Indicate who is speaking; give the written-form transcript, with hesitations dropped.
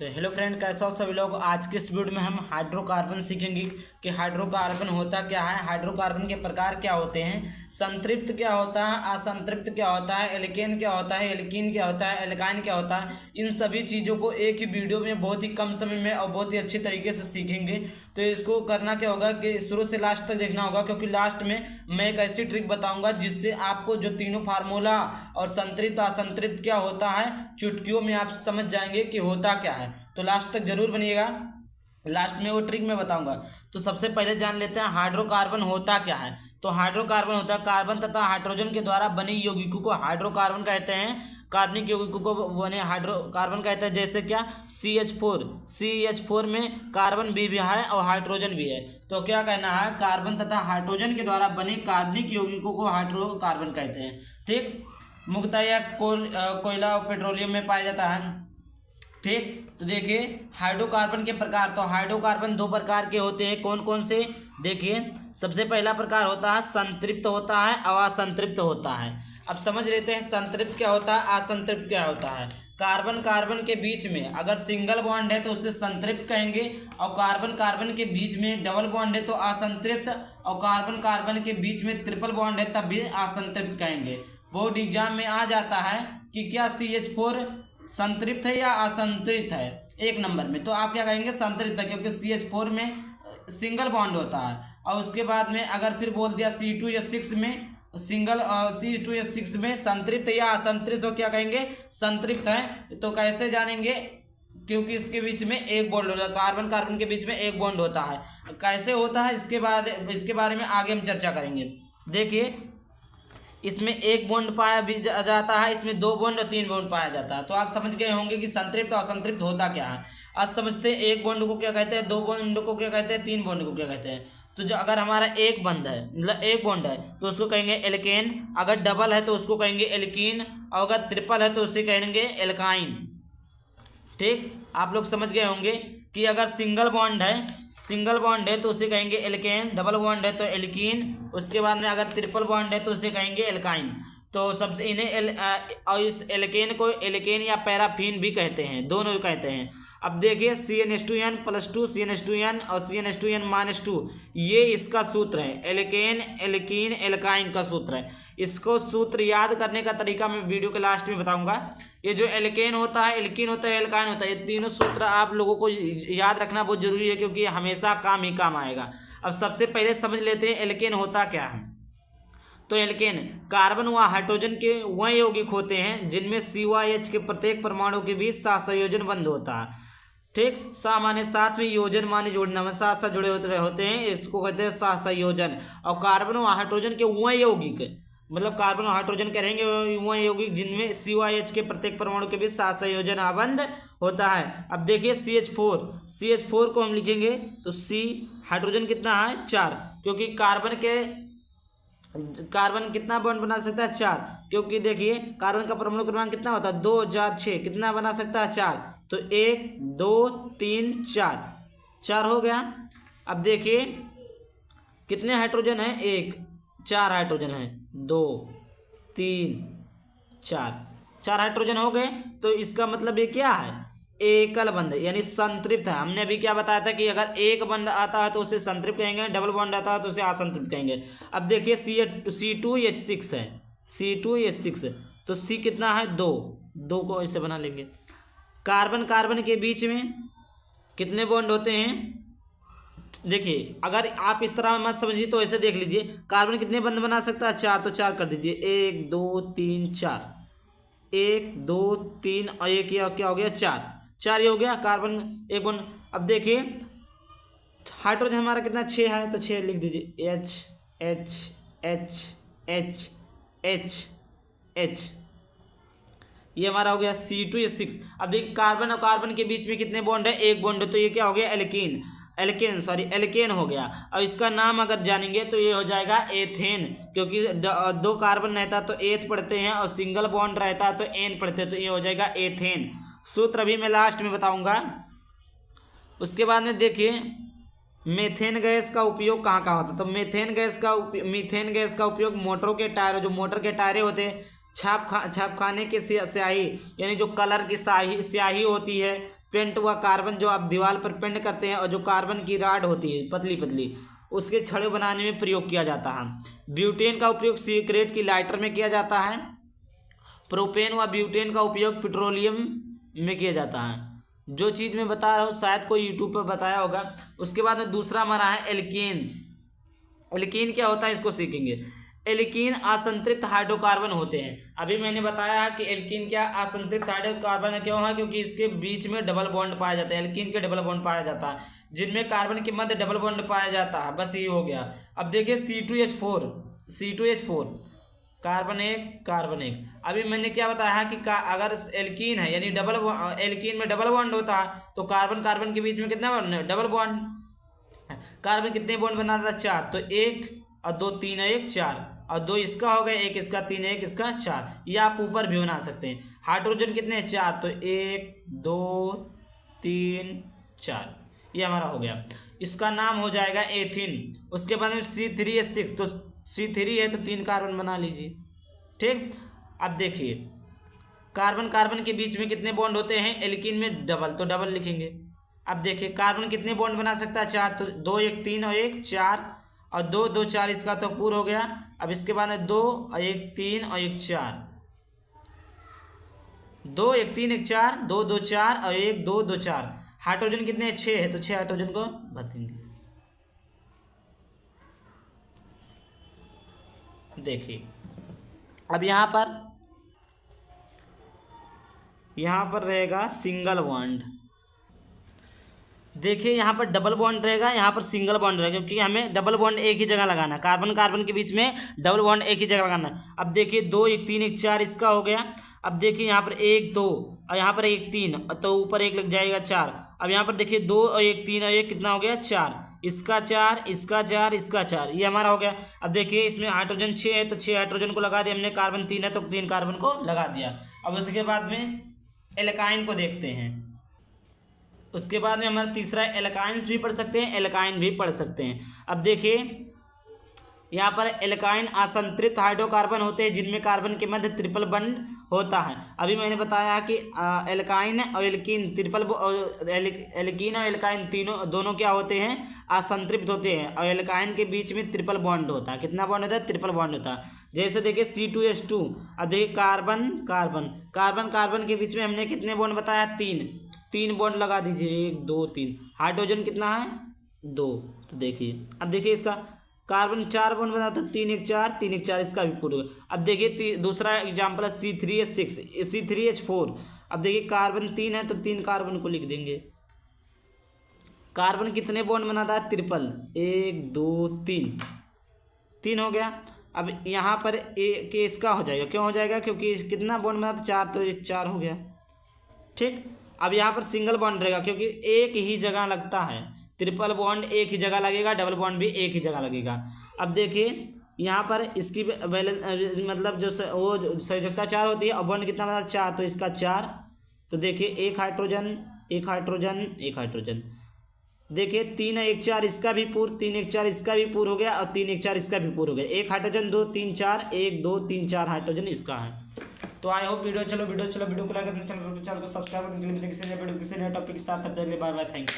Speaker 1: तो hello friend, कैसे हो सभी लोग। आज के इस वीडियो में हम हाइड्रोकार्बन सीखेंगे कि हाइड्रोकार्बन होता क्या है, हाइड्रोकार्बन के प्रकार क्या होते हैं, संतृप्त क्या होता है, असंतृप्त क्या होता है, एल्केन क्या होता है, एल्कीन क्या होता है, एल्काइन क्या होता है। इन सभी चीज़ों को एक ही वीडियो में बहुत ही कम समय में और बहुत ही अच्छे तरीके से सीखेंगे। तो इसको करना क्या होगा कि शुरू से लास्ट तक देखना होगा, क्योंकि लास्ट में मैं एक ऐसी ट्रिक बताऊंगा जिससे आपको जो तीनों फार्मूला और संतृप्त असंतृप्त क्या होता है चुटकियों में आप समझ जाएंगे कि होता क्या है। तो लास्ट तक जरूर बनिएगा, लास्ट में वो ट्रिक मैं बताऊंगा। तो सबसे पहले जान लेते हैं हाइड्रोकार्बन होता क्या है। तो हाइड्रोकार्बन होता है कार्बन तथा हाइड्रोजन के द्वारा बने यौगिकों को हाइड्रोकार्बन कहते हैं। कार्बनिक यौगिकों को बने हाइड्रोकार्बन कहते हैं। जैसे क्या CH4 में कार्बन भी है और हाइड्रोजन भी है। तो क्या कहना है, कार्बन तथा हाइड्रोजन के द्वारा बने कार्बनिक यौगिकों को हाइड्रोकार्बन कहते हैं। ठीक, मुख्यतः यह कोयला और पेट्रोलियम में पाया जाता है। ठीक, तो देखिए हाइड्रोकार्बन के प्रकार। तो हाइड्रोकार्बन दो प्रकार के होते हैं। कौन कौन से, देखिए सबसे पहला प्रकार होता है संतृप्त होता है और असंतृप्त होता है। अब समझ लेते हैं संतृप्त क्या होता है, असंतृप्त क्या होता है। कार्बन कार्बन के बीच में अगर सिंगल बॉन्ड है तो उसे संतृप्त कहेंगे, और कार्बन कार्बन के बीच में डबल बॉन्ड है तो असंतृप्त, और कार्बन कार्बन के बीच में ट्रिपल बॉन्ड है तब भी असंतृप्त कहेंगे। बोर्ड एग्जाम में आ जाता है कि क्या CH4 संतृप्त है या असंतृप्त है, एक नंबर में। तो आप क्या कहेंगे, संतृप्त है, क्योंकि CH4 में सिंगल बॉन्ड होता है। और उसके बाद में अगर फिर बोल दिया C2H6 में C2H6 में संतृप्त या असंतृप्त, तो क्या कहेंगे, संतृप्त है। तो कैसे जानेंगे, क्योंकि इसके बीच में एक बॉन्ड होता है, कार्बन कार्बन के बीच में एक बॉन्ड होता है। कैसे होता है इसके बारे में आगे हम चर्चा करेंगे। देखिए इसमें एक बॉन्ड पाया भी जाता है, इसमें दो बॉन्ड और तीन बॉन्ड पाया जाता है। तो आप समझ गए होंगे कि संतृप्त और असंतृप्त होता क्या है। आज समझते हैं एक बॉन्ड को क्या कहते हैं, दो बॉन्ड को क्या कहते हैं, तीन बॉन्ड को क्या कहते हैं। तो जो अगर हमारा एक बंद है, मतलब एक बॉन्ड है, तो उसको कहेंगे एल्केन। अगर डबल है तो उसको कहेंगे एल्कीन, और अगर ट्रिपल है तो उसे कहेंगे एल्काइन। ठीक, आप लोग समझ गए होंगे कि अगर सिंगल बॉन्ड है तो उसे कहेंगे एल्केन, डबल बॉन्ड है तो एल्कीन, उसके बाद में अगर ट्रिपल बॉन्ड है तो उसे कहेंगे एल्काइन। तो सबसे इन्हें और इस एल्केन को एल्केन या पैराफिन भी कहते हैं, दोनों भी कहते हैं। अब देखिए CnH2n+2 CnH2n और CnH2n-2, ये इसका सूत्र है, एल्केन एल्कीन एल्काइन का सूत्र है। इसको सूत्र याद करने का तरीका मैं वीडियो के लास्ट में बताऊंगा। ये जो एल्केन होता है, एल्कीन होता है, एल्काइन होता है, ये तीनों सूत्र आप लोगों को याद रखना बहुत जरूरी है, क्योंकि हमेशा काम ही काम आएगा। अब सबसे पहले समझ लेते हैं एल्केन होता क्या है। तो एल्केन कार्बन व हाइड्रोजन के वह यौगिक होते हैं जिनमें COOH के प्रत्येक परमाणु के बीच सहसंयोजन बंध होता है। ठीक, माने साथ में योजन माने जोड़ना में साथ साथ जुड़े होते हैं, इसको कहते हैं सहसंयोजन। और कार्बन और हाइड्रोजन के वह यौगिक, मतलब कार्बन और हाइड्रोजन करेंगे वह यौगिक जिनमें COOH के प्रत्येक परमाणु के बीच सहसंयोजन आबंध होता है। अब देखिए CH4 को हम लिखेंगे तो C, हाइड्रोजन कितना है 4, क्योंकि कार्बन कितना बॉन्ड बना सकता है 4, क्योंकि देखिए कार्बन का परमाणु क्रमांक कितना होता है 2006, कितना बना सकता है 4, तो 1 2 3 4 हो गया। अब देखिए कितने हाइड्रोजन है, 1 4 हाइड्रोजन है, 2 3 4 हाइड्रोजन हो गए। तो इसका मतलब ये क्या है, एकल बंध यानी संतृप्त है। हमने अभी क्या बताया था कि अगर एक बंध आता है तो उसे संतृप्त कहेंगे, डबल बॉन्ड आता है तो उसे असंतृप्त कहेंगे। अब देखिए C2H6 है, C2H6, तो C कितना है 2 को ऐसे बना लेंगे। कार्बन कार्बन के बीच में कितने बॉन्ड होते हैं, देखिए अगर आप इस तरह मत समझिए तो ऐसे देख लीजिए, कार्बन कितने बंध बना सकता है 4, तो 4 कर दीजिए, 1 2 3 4, 1 2 3 और एक क्या हो गया 4 ये हो गया कार्बन एक बॉन्ड। अब देखिए हाइड्रोजन हमारा कितना 6 है, तो 6 लिख दीजिए, H ये हमारा हो गया C2H6। अब देखिए कार्बन और कार्बन के बीच में कितने बॉन्ड है, एक बॉन्ड है, तो ये क्या हो गया एल्केन हो गया। और इसका नाम अगर जानेंगे तो ये हो जाएगा एथेन, क्योंकि 2 कार्बन रहता तो एथ पढ़ते हैं और सिंगल बॉन्ड रहता तो एन पढ़ते, तो ये हो जाएगा एथेन। सूत्र अभी मैं लास्ट में बताऊंगा। उसके बाद में देखिए मेथेन गैस का उपयोग कहाँ कहाँ होता है। तो मीथेन गैस का उपयोग मोटरों के टायर, जो मोटर के टायरें होते हैं, छाप खाने की स्याही यानी जो कलर की स्याही होती है, पेंट हुआ कार्बन जो आप दीवार पर पेंट करते हैं और जो कार्बन की राड होती है पतली पतली उसके छड़े बनाने में प्रयोग किया जाता है। ब्यूटेन का उपयोग सिगरेट की लाइटर में किया जाता है। प्रोपेन व ब्यूटेन का उपयोग पेट्रोलियम में किया जाता है। जो चीज़ मैं बता रहा हूँ शायद कोई यूट्यूब पर बताया होगा। उसके बाद में दूसरा हमारा है एल्केन। एल्कीन क्या होता है इसको सीखेंगे। एल्कीन असंतृप्त हाइड्रोकार्बन होते हैं। अभी मैंने बताया कि एल्कीन क्या असंतृप्त हाइड्रोकार्बन क्यों है, क्योंकि इसके बीच में डबल बॉन्ड पाया जाता है। एल्कीन के डबल बॉन्ड पाया जाता है जिनमें कार्बन के मध्य डबल बॉन्ड पाया जाता है। बस ये हो गया। अब देखिए C2H4 कार्बन एक। अभी मैंने क्या बताया कि अगर एल्कीन है यानी एल्कीन में डबल बॉन्ड होता है तो कार्बन के बीच में कितना डबल बॉन्ड। कार्बन कितने बॉन्ड बनाता है 4, तो 1 और 2 3 और 1 4 और 2 इसका हो गया, 1 इसका 3 1 इसका 4। ये आप ऊपर भी बना सकते हैं। हाइड्रोजन कितने 4, तो 1 2 3 4 ये हमारा हो गया। इसका नाम हो जाएगा एथिन। उसके बाद में C3H6, तो C3 है तो 3 कार्बन बना लीजिए। ठीक। अब देखिए कार्बन के बीच में कितने बॉन्ड होते हैं एल्कीन में डबल, तो डबल लिखेंगे। अब देखिए कार्बन कितने बॉन्ड बना सकता है 4, तो 2 1 3 और 1 4 और 2 2 4 इसका तो पूरा हो गया। अब इसके बाद में 2 और 1 3 और 1 4 2 1 3 1 4 2 2 4 और 1 2 2 4। हाइड्रोजन कितने 6 है तो 6 हाइड्रोजन को भर देंगे। देखिए अब यहाँ पर रहेगा सिंगल बॉन्ड। देखिए यहाँ पर डबल बॉन्ड रहेगा, यहाँ पर सिंगल बॉन्ड रहेगा, क्योंकि हमें डबल बॉन्ड एक ही जगह लगाना है। कार्बन के बीच में डबल बॉन्ड एक ही जगह लगाना है। अब देखिए 2 1 3 1 4 इसका हो गया। अब देखिए यहाँ पर 1 2 और यहाँ पर 1 3 तो ऊपर 1 लग जाएगा 4। अब यहाँ पर देखिए 2 और 1 3 और 1 कितना हो गया 4, इसका 4 इसका 4 इसका 4 ये हमारा हो गया। अब देखिए इसमें हाइड्रोजन 6 है तो 6 हाइड्रोजन को लगा दिया हमने। कार्बन 3 है तो 3 कार्बन को लगा दिया। अब उसके बाद में एल्काइन को देखते हैं। उसके बाद में हमारा तीसरा एल्काइंस भी पढ़ सकते हैं, एल्काइन भी पढ़ सकते हैं। अब देखिए यहाँ पर एल्काइन असंतृप्त हाइड्रोकार्बन होते हैं जिनमें कार्बन के मध्य ट्रिपल बॉन्ड होता है। अभी मैंने बताया कि एल्काइन और एल्कीन एल्कीन और एल्काइन दोनों क्या होते हैं असंतृप्त होते हैं और एल्काइन के बीच में ट्रिपल बॉन्ड होता है। कितना बॉन्ड होता है ट्रिपल बॉन्ड होता है। जैसे देखिए C2H2। अब देखिए कार्बन के बीच में हमने कितने बॉन्ड बताया 3 बॉन्ड लगा दीजिए 1 2 3। हाइड्रोजन कितना है 2, तो देखिए अब देखिए इसका कार्बन 4 बॉन्ड बना तो 3 1 4 3 1 4 इसका भी पूरा होगा। अब देखिए दूसरा एग्जाम्पल है C3H4। अब देखिए कार्बन 3 है तो 3 कार्बन को लिख देंगे। कार्बन कितने बॉन्ड बनाता है ट्रिपल 1 2 3 हो गया। अब यहाँ पर एक इसका हो जाएगा, क्यों हो जाएगा क्योंकि कितना बॉन्ड बनाता 4 तो 4 हो गया। ठीक। अब यहाँ पर सिंगल बॉन्ड रहेगा क्योंकि एक ही जगह लगता है। ट्रिपल बॉन्ड एक ही जगह लगेगा, डबल बॉन्ड भी एक ही जगह लगेगा। अब देखिए यहाँ पर इसकी बैलेंस मतलब जो संयोजकता 4 होती है और बॉन्ड कितना बना 4 तो इसका 4। तो देखिए एक हाइड्रोजन देखिए 3 1 4 इसका भी पूर्ण, 3 1 4 इसका भी पूर्ण हो गया और 3 1 4 इसका भी पूर्ण हो गया। एक हाइड्रोजन 2 3 4 1 2 3 4 हाइड्रोजन इसका है। तो आई होप वीडियो को लाइक करना, चैनल को सब्सक्राइब करना, किसी नए टॉपिक के साथ। Bye bye, thank you.